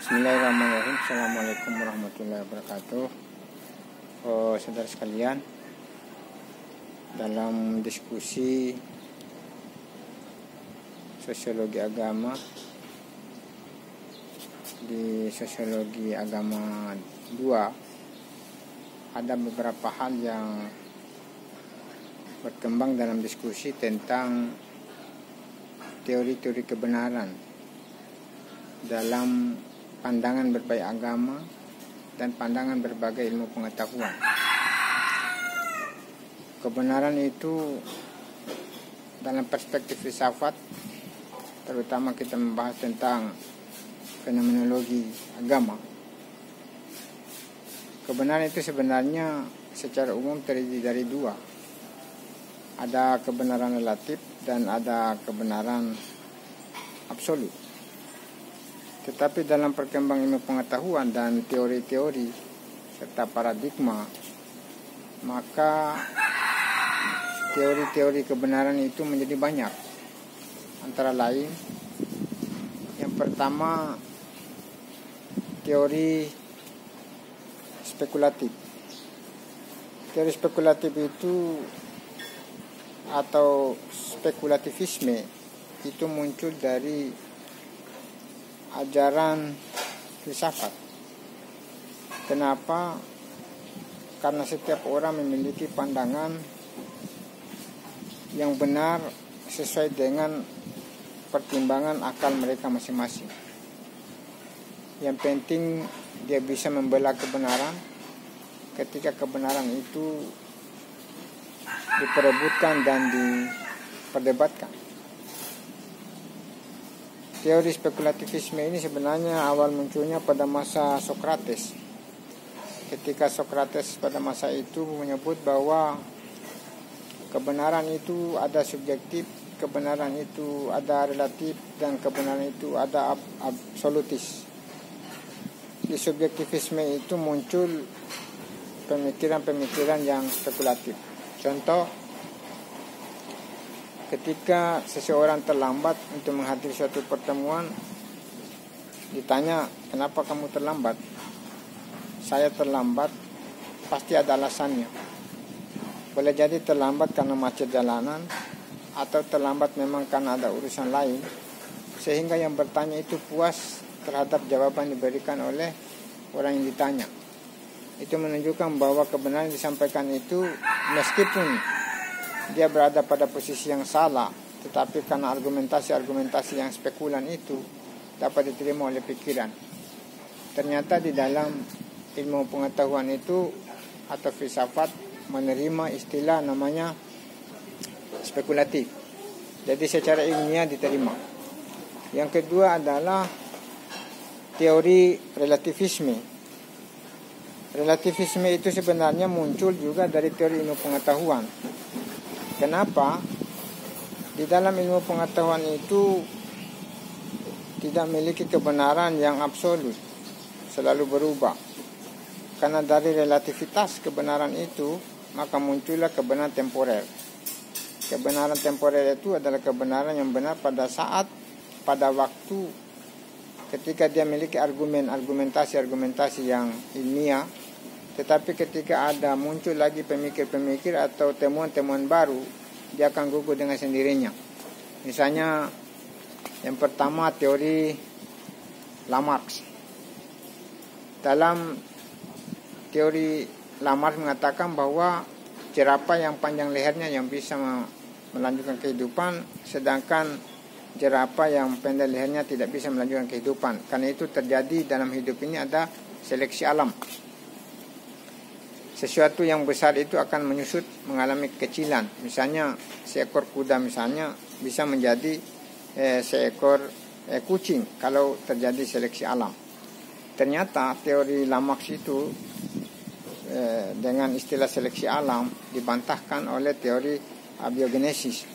Bismillahirrahmanirrahim. Assalamualaikum warahmatullahi wabarakatuh. Saudara sekalian, dalam diskusi sosiologi agama di sosiologi agama 2, ada beberapa hal yang berkembang dalam diskusi tentang teori-teori kebenaran dalam pandangan berbagai agama dan pandangan berbagai ilmu pengetahuan. Kebenaran itu dalam perspektif filsafat, terutama kita membahas tentang fenomenologi agama. Kebenaran itu sebenarnya secara umum terdiri dari dua. Ada kebenaran relatif dan ada kebenaran absolut. Tetapi dalam perkembangan ilmu pengetahuan dan teori-teori serta paradigma, maka teori-teori kebenaran itu menjadi banyak. Antara lain, yang pertama, teori spekulatif. Teori spekulatif itu atau spekulativisme itu muncul dari ajaran filsafat. Kenapa? Karena setiap orang memiliki pandangan yang benar sesuai dengan pertimbangan akal mereka masing-masing. Yang penting dia bisa membela kebenaran ketika kebenaran itu diperebutkan dan diperdebatkan. Teori spekulativisme ini sebenarnya awal munculnya pada masa Sokrates. Ketika Sokrates pada masa itu menyebut bahwa kebenaran itu ada subjektif, kebenaran itu ada relatif, dan kebenaran itu ada absolutis. Di subjektivisme itu muncul pemikiran-pemikiran yang spekulatif. Contoh, ketika seseorang terlambat untuk menghadiri suatu pertemuan, ditanya, "Kenapa kamu terlambat?" "Saya terlambat, pasti ada alasannya. Boleh jadi terlambat karena macet jalanan, atau terlambat memang karena ada urusan lain." Sehingga yang bertanya itu puas terhadap jawaban diberikan oleh orang yang ditanya. Itu menunjukkan bahwa kebenaran yang disampaikan itu meskipun dia berada pada posisi yang salah, tetapi karena argumentasi yang spekulan itu dapat diterima oleh pikiran. Ternyata di dalam ilmu pengetahuan itu atau filsafat menerima istilah namanya spekulatif. Jadi secara ilmiah diterima. Yang kedua adalah teori relativisme. Relativisme itu sebenarnya muncul juga dari teori ilmu pengetahuan. Kenapa? Di dalam ilmu pengetahuan itu tidak memiliki kebenaran yang absolut, selalu berubah. Karena dari relativitas kebenaran itu, maka muncullah kebenaran temporer. Kebenaran temporer itu adalah kebenaran yang benar pada saat, pada waktu ketika dia memiliki argumentasi yang ilmiah. Tetapi ketika ada muncul lagi pemikir-pemikir atau temuan-temuan baru, dia akan gugur dengan sendirinya. Misalnya yang pertama, teori Lamarck. Dalam teori Lamarck mengatakan bahwa jerapah yang panjang lehernya yang bisa melanjutkan kehidupan, sedangkan jerapah yang pendek lehernya tidak bisa melanjutkan kehidupan. Karena itu terjadi dalam hidup ini ada seleksi alam. Sesuatu yang besar itu akan menyusut, mengalami kekecilan. Misalnya seekor kuda misalnya bisa menjadi seekor kucing kalau terjadi seleksi alam. Ternyata teori Lamarck itu dengan istilah seleksi alam dibantahkan oleh teori abiogenesis.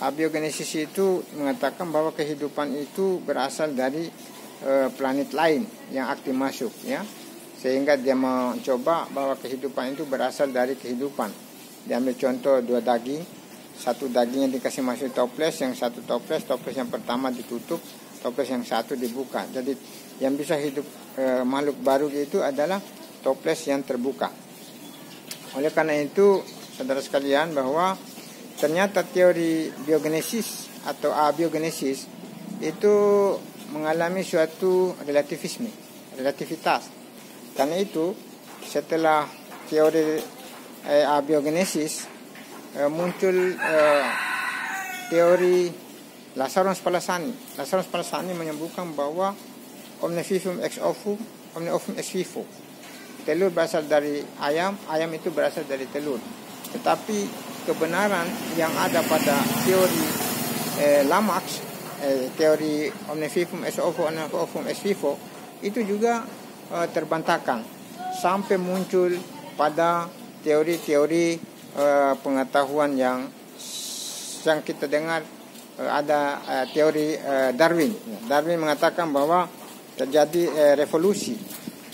Abiogenesis itu mengatakan bahwa kehidupan itu berasal dari planet lain yang aktif masuk, ya. Sehingga dia mencoba bahwa kehidupan itu berasal dari kehidupan. Dia ambil contoh 2 daging, satu dagingnya dikasih masuk toples, yang satu toples yang pertama ditutup, toples yang satu dibuka. Jadi yang bisa hidup makhluk baru itu adalah toples yang terbuka. Oleh karena itu, saudara sekalian, bahwa ternyata teori biogenesis atau abiogenesis itu mengalami suatu relativitas. Karena itu, setelah teori abiogenesis muncul teori Lazarus Palazzani. Lazarus Palazzani menyebutkan bahwa omne vivum ex ovum, omne ovum ex vivo. Telur berasal dari ayam, ayam itu berasal dari telur. Tetapi kebenaran yang ada pada teori Lamarck, teori omne vivum ex ovo, omne ovum ex vivo, itu juga terbantahkan sampai muncul pada teori-teori pengetahuan yang kita dengar. Ada teori Darwin. Darwin mengatakan bahwa terjadi revolusi.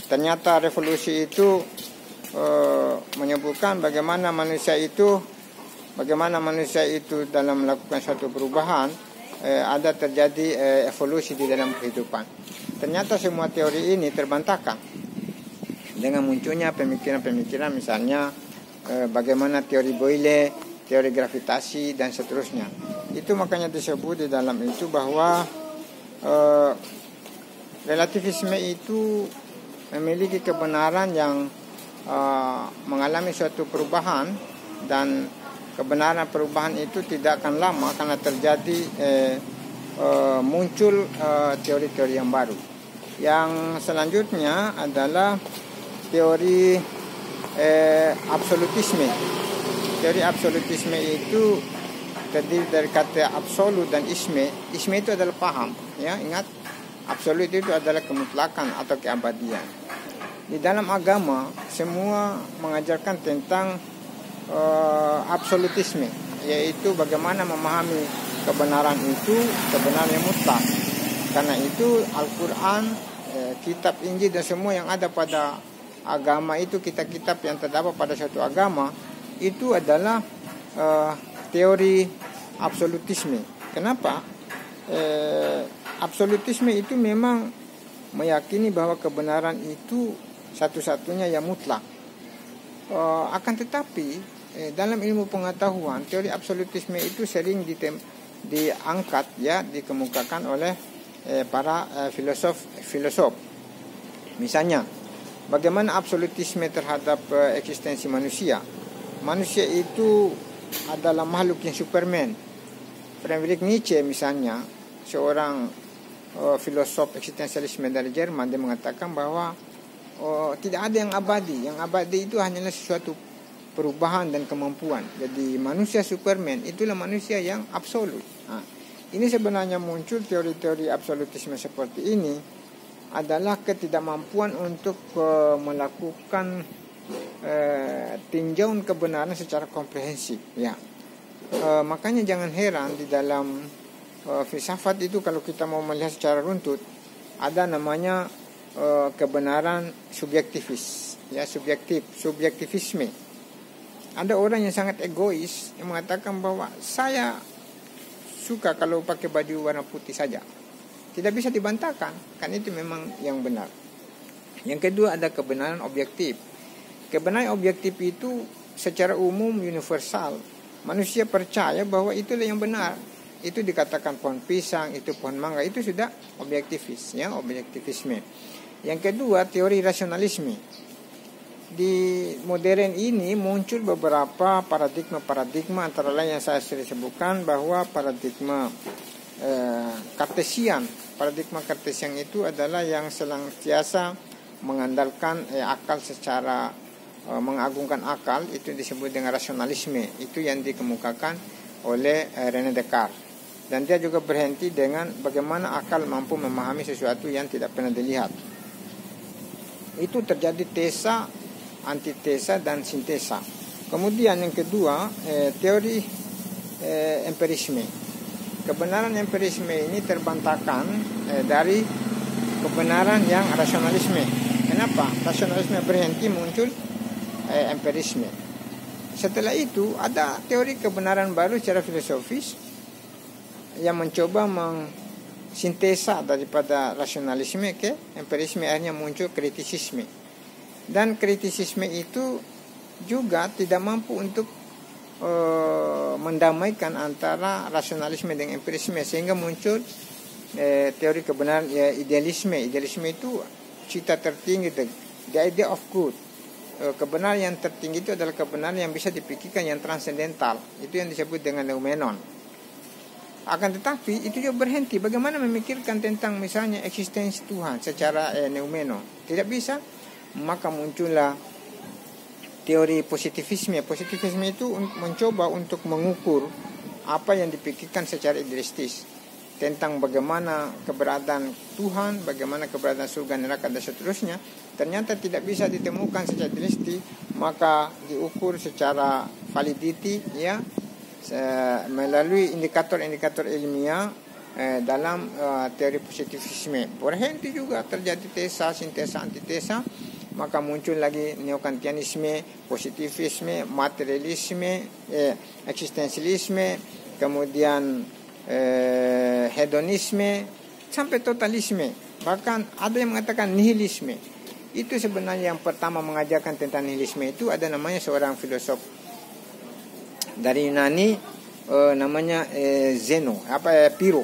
Ternyata revolusi itu menyebutkan bagaimana manusia itu dalam melakukan suatu perubahan ada terjadi evolusi di dalam kehidupan. Ternyata semua teori ini terbantahkan dengan munculnya pemikiran-pemikiran, misalnya bagaimana teori Boyle, teori gravitasi dan seterusnya. Itu makanya disebut di dalam itu bahwa relativisme itu memiliki kebenaran yang mengalami suatu perubahan, dan kebenaran perubahan itu tidak akan lama karena terjadi muncul teori-teori yang baru. Yang selanjutnya adalah teori absolutisme. Teori absolutisme itu terdiri dari kata absolut dan isme. Isme itu adalah paham, ya, ingat, absolut itu adalah kemutlakan atau keabadian. Di dalam agama semua mengajarkan tentang absolutisme, yaitu bagaimana memahami kebenaran itu, kebenaran yang mutlak. Karena itu Al-Quran, kitab Injil dan semua yang ada pada agama itu, kitab-kitab yang terdapat pada suatu agama itu adalah teori absolutisme. Kenapa? Absolutisme itu memang meyakini bahwa kebenaran itu satu-satunya yang mutlak. Akan tetapi dalam ilmu pengetahuan, teori absolutisme itu sering diangkat, ya, dikemukakan oleh para filosof. Misalnya, bagaimana absolutisme terhadap eksistensi manusia. Manusia itu adalah makhluk yang Superman. Friedrich Nietzsche misalnya, seorang filosof eksistensialisme dari Jerman, dia mengatakan bahwa tidak ada yang abadi. Yang abadi itu hanyalah sesuatu perubahan dan kemampuan. Jadi manusia Superman itulah manusia yang absolut. Nah, ini sebenarnya muncul teori-teori absolutisme seperti ini adalah ketidakmampuan untuk melakukan tinjauan kebenaran secara komprehensif, ya. Makanya jangan heran di dalam filsafat itu, kalau kita mau melihat secara runtut, ada namanya kebenaran subjektivis, ya, subjektivisme. Ada orang yang sangat egois yang mengatakan bahwa saya suka kalau pakai baju warna putih saja. Tidak bisa dibantahkan, kan itu memang yang benar. Yang kedua ada kebenaran objektif. Kebenaran objektif itu secara umum universal. Manusia percaya bahwa itulah yang benar. Itu dikatakan pohon pisang, itu pohon mangga, itu sudah objektivis, ya, objektivisme. Yang kedua teori rasionalisme. Di modern ini muncul beberapa paradigma antara lain yang saya sudah sebutkan, bahwa paradigma Kartesian. Paradigma Kartesian itu adalah yang senantiasa mengandalkan akal secara mengagungkan akal, itu disebut dengan rasionalisme. Itu yang dikemukakan oleh René Descartes. Dan dia juga berhenti dengan bagaimana akal mampu memahami sesuatu yang tidak pernah dilihat. Itu terjadi tesa, antitesa, dan sintesa. Kemudian yang kedua, teori empirisme. Kebenaran empirisme ini terbantahkan dari kebenaran yang rasionalisme. Kenapa? Rasionalisme berhenti, muncul empirisme. Setelah itu ada teori kebenaran baru secara filosofis yang mencoba sintesa daripada rasionalisme ke empirisme, akhirnya muncul kritisisme. Dan kritisisme itu juga tidak mampu untuk mendamaikan antara rasionalisme dengan empirisme, sehingga muncul teori kebenaran idealisme. Idealisme itu cita tertinggi, the idea of good. Kebenaran yang tertinggi itu adalah kebenaran yang bisa dipikirkan, yang transendental. Itu yang disebut dengan noumenon. Akan tetapi itu juga berhenti. Bagaimana memikirkan tentang misalnya eksistensi Tuhan secara noumenon? Tidak bisa. Maka muncullah teori positivisme. Positivisme itu mencoba untuk mengukur apa yang dipikirkan secara idealistis tentang bagaimana keberadaan Tuhan, bagaimana keberadaan surga, neraka, dan seterusnya. Ternyata tidak bisa ditemukan secara idealistis, maka diukur secara validity, ya, melalui indikator-indikator ilmiah dalam teori positivisme. Berhenti juga, terjadi tesa, sintesa, antitesa. Maka muncul lagi neokantianisme, positivisme, materialisme, eksistensialisme, kemudian hedonisme, sampai totalisme. Bahkan ada yang mengatakan nihilisme. Itu sebenarnya yang pertama mengajarkan tentang nihilisme itu ada namanya seorang filosof dari Yunani, namanya Zeno, Pyrrho.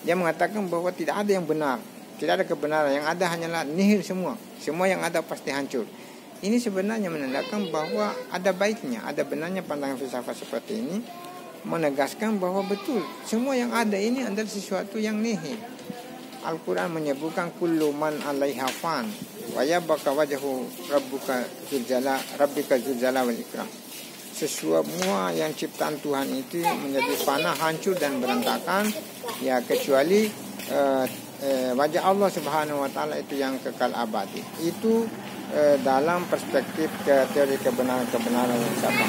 Dia mengatakan bahwa tidak ada yang benar, tidak ada kebenaran, yang ada hanyalah nihil semua. Semua yang ada pasti hancur. Ini sebenarnya menandakan bahwa ada baiknya, ada benarnya pandangan filsafat seperti ini, menegaskan bahwa betul semua yang ada ini adalah sesuatu yang nihil. Al-Quran menyebutkan kullu man 'alaiha fan wa yabqa wajhu rabbika dzul wal ikram. Semua yang ciptaan Tuhan itu menjadi fana, hancur dan berantakan, ya kecuali wajah Allah Subhanahu wa taala itu yang kekal abadi. Itu dalam perspektif teori kebenaran yang sama.